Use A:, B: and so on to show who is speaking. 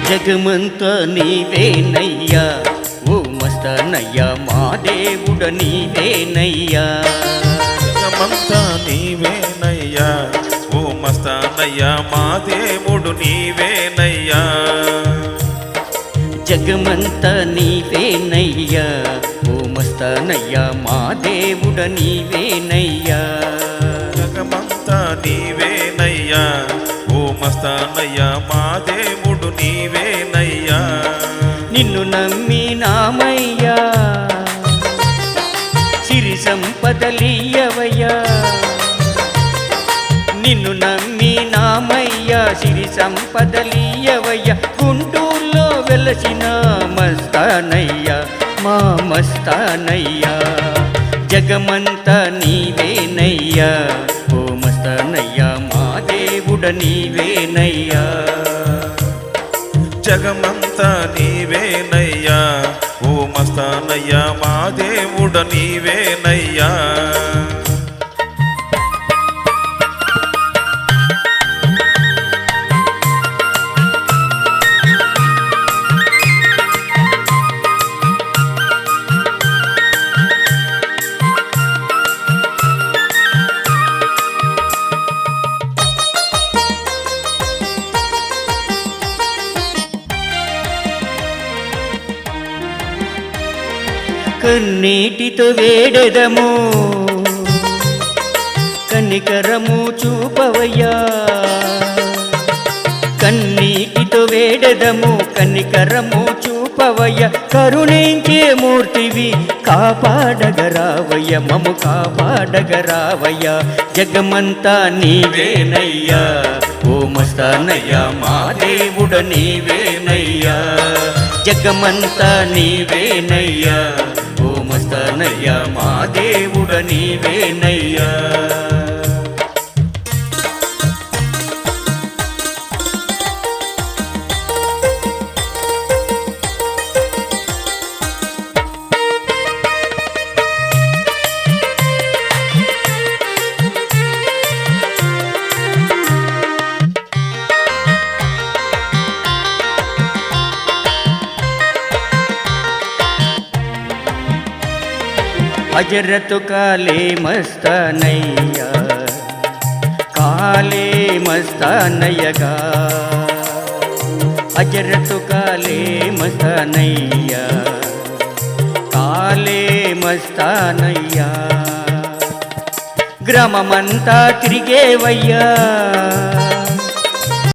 A: జగమంతా నీవేనయ్యా ఓ మస్తానయ్యా మా దేవుడ నీవేనయ్యా
B: జగమంతా నీవేనయ్యా ఓ మస్తానయ్యా మా దేవుడు నీవేనయ్యా
A: జగమంతా నీవేనయ్యా ఓ మస్తానయ్యా మా దేవుడ నీవేనయ్యా
B: జగమంతా నీవేనయ్యా ఓ మస్తానయ్యా మా దేవుడు నీవేనయ్యా
A: నిన్ను నమ్మినామయ్యా సిరి సంపదలీయవయ్యా నిన్ను నమ్మినామయ్యా సిరి సంపదలీయవయ్యా గుంటూరులో వెలసిన మస్తానయ్యా మా మస్తానయ్యా జగమంతా నీవేనయ్యా ఓ మస్తానయ్యా మా దేవుడ నీవేనయ్యా
B: జగమంతా నీవేనయ్యా ఓ మస్తానయ్యా మా దేవుడ నీవేనయ్యా
A: కన్నీటితో వేడెదము కనికరము చూపవయ్యా కన్నీటితో వేడెదము కనికరము చూపవయ్యా కరుణించే మూర్తివి కాపాడగరావయ్య మము కాపాడగరావయ్యా జగమంతా నీవేనయ్యా ఓ మస్తానయ్యా మా దేవుడ నీవేనయ్యా జగమంతా నీవేనయ్యా ఓ మస్తానయ్యా మా దేవుడ నీవేనయ్యా हजरत काले मस्तानैया काले मस्तानयगा हजरत काले मस्तानैया काले मस्तानయ్యా గ్రామమంతా తిరిగేవయ్యా